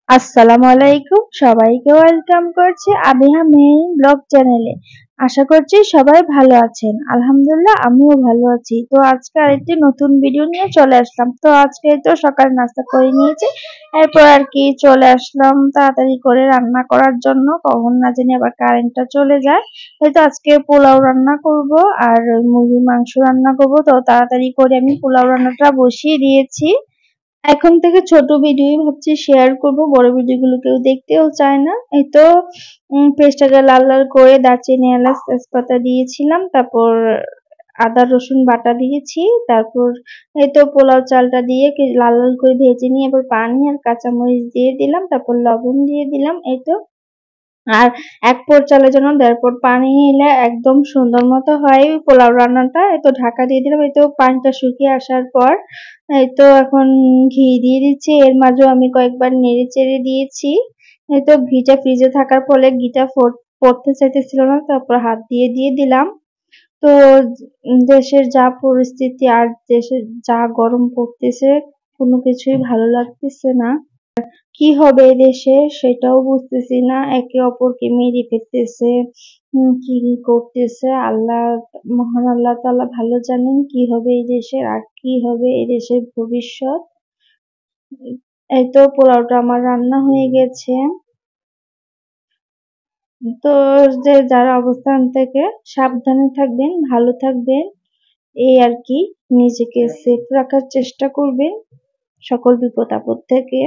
আসসালামু আলাইকুম, সবাইকে ওয়েলকাম করছি আবিহা মেইন ব্লগ চ্যানেলে। আশা করছি সবাই ভালো আছেন। আলহামদুলিল্লাহ আমিও ভালো আছি। তো আজকে আরেকটি নতুন ভিডিও নিয়ে চলে আসলাম। তো আজকে তো সকালে নাস্তা করে নিয়েছি, এরপর আর কি চলে আসলাম তাড়াতাড়ি করে রান্না করার জন্য। কখন না জানি আবার কারেন্টটা চলে যায়। হয়তো আজকে পোলাও রান্না করব আর মুরগির মাংস রান্না করব। তো তাড়াতাড়ি করে আমি পোলাও রান্নাটা বসিয়ে দিয়েছি। এখন থেকে ছোট ভিডিওই ভাবছি শেয়ার করব, বড় ভিডিওগুলো কেউ দেখতেও চায় না। এই তো পেস্টটাকে লাল লাল করে দারচিনি এলাচ তেজপাতা দিয়েছিলাম, তারপর আদা রসুন বাটা দিয়েছি, তারপর এই তো পোলাও চালটা দিয়ে লাল লাল করে ভেজে নিয়ে এবার পানি আর কাঁচামরিচ দিয়ে দিলাম, তারপর লবণ দিয়ে দিলাম। এই তো আর ১ পোর চালের জন্য ১.৫ পোর পানি নিলে একদম সুন্দর মতো হয় পোলাও রান্নাটা। এই তো ঢাকা দিয়ে দিলাম। এই তো পানিটা শুকিয়ে আসার পর এই তো এখন ঘি দিয়ে দিচ্ছি। এর মাঝেও আমি কয়েকবার নেড়ে চেড়ে দিয়েছি। এই তো ঘিটা ফ্রিজে থাকার ফলে ঘিটা পড়তে চাইতেছিল না, তারপর হাত দিয়ে দিয়ে দিলাম। তো দেশের যা পরিস্থিতি আর দেশের যা গরম পড়তেছে, কোনো কিছুই ভালো লাগতেছে না। কি হবে দেশে সেটাও বুঝতেছি না। একে অপরকে মেরে ফেলতেছে, কি করতেছে আল্লাহ, মহান আল্লাহ তাআলা ভালো জানেন কি হবে এই দেশের আর কি হবে এই দেশের ভবিষ্যৎ। এই তো পোলাওটা আমার রান্না হয়ে গেছে। তো যে যারা অবস্থান থেকে সাবধানে থাকবেন, ভালো থাকবেন, এই আর কি। নিজেকে সেফ রাখার চেষ্টা করবেন সকল বিপদ আপদ থেকে।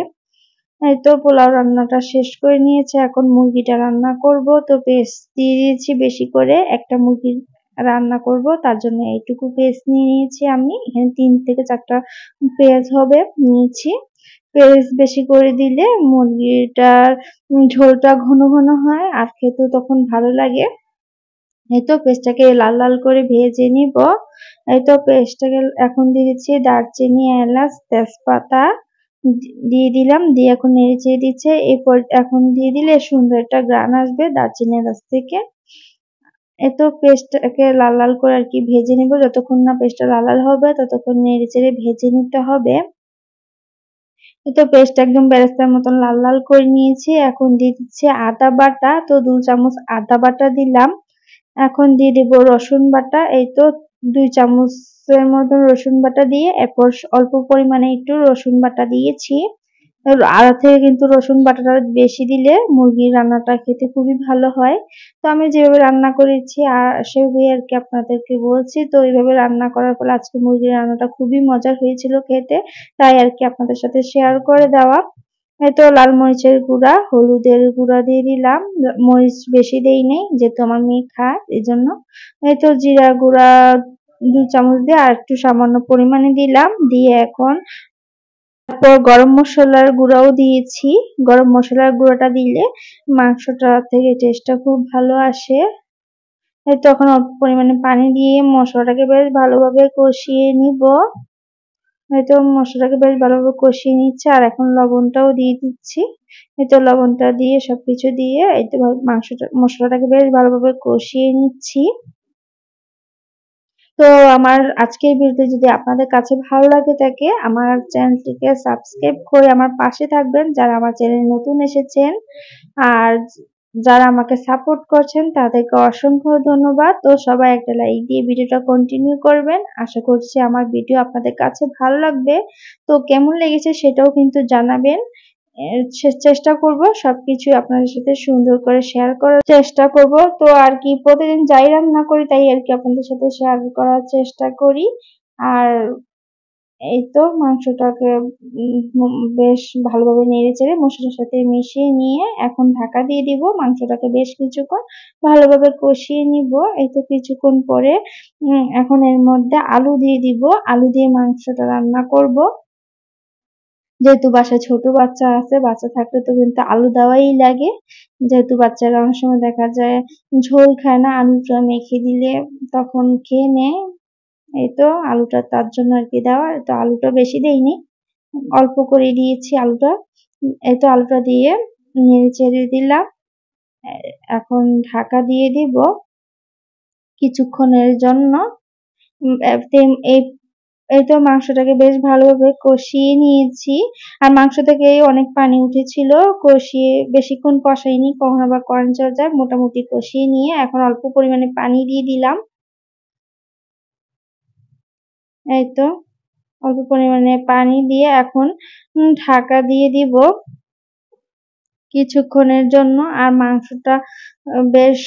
এই তো পোলাও রান্নাটা শেষ করে নিয়েছি, এখন মুরগিটা রান্না করব। তো পেস্ট দিয়ে দিয়েছি বেশি করে, একটা মুরগি রান্না করব তার জন্য এইটুকু পেস্ট নিয়ে নিয়েছি আমি। এখানে ৩ থেকে ৪টা পেঁয়াজ হবে নিয়েছি। পেস্ট বেশি করে দিলে মুরগিটার ঝোলটা ঘন ঘন হয় আর খেতেও তখন ভালো লাগে। এই তো পেস্টটাকে লাল লাল করে ভেজে নিব। এই তো পেস্টটাকে এখন দিয়ে দিচ্ছি দারচিনি এলাচ তেজপাতা দিয়ে দিলাম, দিয়ে এখন নেড়ে চেড়ে দিচ্ছে। এরপর এখন দিয়ে দিলে সুন্দর একটা ঘ্রাণ আসবে দারচিনি এলাচ থেকে। এই তো পেস্টটাকে লাল লাল করে আর কি ভেজে নিব, যতক্ষণ না পেস্টটা লাল লাল হবে ততক্ষণ নেড়ে চেড়ে ভেজে নিতে হবে। এই তো পেস্টটা একদম বেরেস্তার মতন লাল লাল করে নিয়েছি। এখন দিয়ে দিচ্ছি আদা বাটা, তো ২ চামচ আদা বাটা দিলাম। এখন দিয়ে দিব রসুন বাটা। এই তো ২ চামচের মতন রসুন বাটা দিয়ে এরপর অল্প পরিমাণে একটু রসুন বাটা দিয়েছি। আদা থেকে কিন্তু রসুন বাটাটা বেশি দিলে মুরগির রান্নাটা খেতে খুবই ভালো হয়। তো আমি যেভাবে রান্না করেছি সেভাবেই আর কি আপনাদেরকে বলছি। তো এইভাবে রান্না করার ফলে আজকে মুরগির রান্নাটা খুবই মজার হয়েছিল খেতে, তাই আর কি আপনাদের সাথে শেয়ার করে দেওয়া। এই তো লাল মরিচের গুঁড়া, হলুদের গুঁড়া দিয়ে দিলাম। মরিচ বেশি দেইনি যেহেতু আমার মেয়ে খায় এজন্য। এই তো জিরা গুঁড়া ২ চামচ দিয়ে আর একটু সামান্য পরিমাণে দিলাম। দিয়ে এখন তারপর গরম মসলার গুঁড়াও দিয়েছি। গরম মসলার গুঁড়াটা দিলে মাংসটা থেকে টেস্টটা খুব ভালো আসে। এই তো এখন অল্প পরিমাণে পানি দিয়ে মশলাটাকে বেশ ভালোভাবে কষিয়ে নিব। এই তো মশলাটাকে বেশ ভালোভাবে কষিয়ে নিচ্ছি আর এখন লবণটাও দিয়ে দিচ্ছি। এই তো লবণটা দিয়ে সবকিছু দিয়ে এই তো মশলাটাকে বেশ ভালোভাবে কষিয়ে নিচ্ছি। তো আমার আজকের ভিডিওটি যদি আপনাদের কাছে ভালো লাগে থাকে, আমার চ্যানেলটিকে সাবস্ক্রাইব করে আমার পাশে থাকবেন যারা আমার চ্যানেলে নতুন এসেছেন। আর যারা আমাকে সাপোর্ট করছেন তাদেরকে অসংখ্য ধন্যবাদ। তো সবাই একটা লাইক দিয়ে ভিডিওটা কন্টিনিউ করবেন। আশা করছি আমার ভিডিও আপনাদের কাছে ভালো লাগবে। তো কেমন লেগেছে সেটাও কিন্তু জানাবেন। চেষ্টা করব সবকিছু আপনাদের সাথে সুন্দর করে শেয়ার করার চেষ্টা করব। তো আর কি প্রতিদিন যাই রান্না করি তাই আর কি আপনাদের সাথে শেয়ার করার চেষ্টা করি। আর এই তো মাংসটাকে বেশ ভালোভাবে নেড়েচেড়ে মশলার সাথে মিশিয়ে নিয়ে এখন ঢাকা দিয়ে দিব। মাংসটাকে বেশ কিছুক্ষণ ভালোভাবে কষিয়ে নিব। এই তো কিছুক্ষণ পরে এখন এর মধ্যে আলু দিয়ে দিব। আলু দিয়ে মাংসটা রান্না করব। যেহেতু বাসায় ছোট বাচ্চা আছে, বাচ্চা থাকলে তো কিন্তু আলু দেওয়াই লাগে। যেহেতু বাচ্চারা অনেক সময় দেখা যায় ঝোল খায় না, আলুটা মেখে দিলে তখন খেয়ে নেয়। এই তো আলুটা তার জন্য আর কি দেওয়া। তো আলুটা বেশি দেইনি, অল্প করে দিয়েছি আলুটা। এই তো আলুটা দিয়ে নেড়ে চেড়ে দিলাম। এখন ঢাকা দিয়ে দিব কিছুক্ষণের জন্য। এই এই তো মাংসটাকে বেশ ভালোভাবে কষিয়ে নিয়েছি। আর মাংস থেকে অনেক পানি উঠেছিল, কষিয়ে বেশিক্ষণ কষাইনি, কখনো আবার কড়ান চলে যায়। মোটামুটি কষিয়ে নিয়ে এখন অল্প পরিমাণে পানি দিয়ে দিলাম। এই তো অল্প পরিমাণে পানি দিয়ে এখন ঢাকা দিয়ে দিব কিছুক্ষণের জন্য। আর মাংসটা বেশ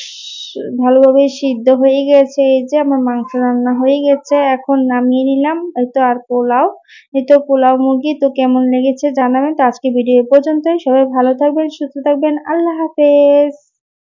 ভালোভাবে সিদ্ধ হয়ে গেছে। এই যে আমার মাংস রান্না হয়ে গেছে, এখন নামিয়ে নিলাম। এই তো আর পোলাও, এই তো পোলাও মুরগি। তো কেমন লেগেছে জানাবেন। তো আজকে ভিডিও এ পর্যন্তই। সবাই ভালো থাকবেন, সুস্থ থাকবেন। আল্লাহ হাফেজ।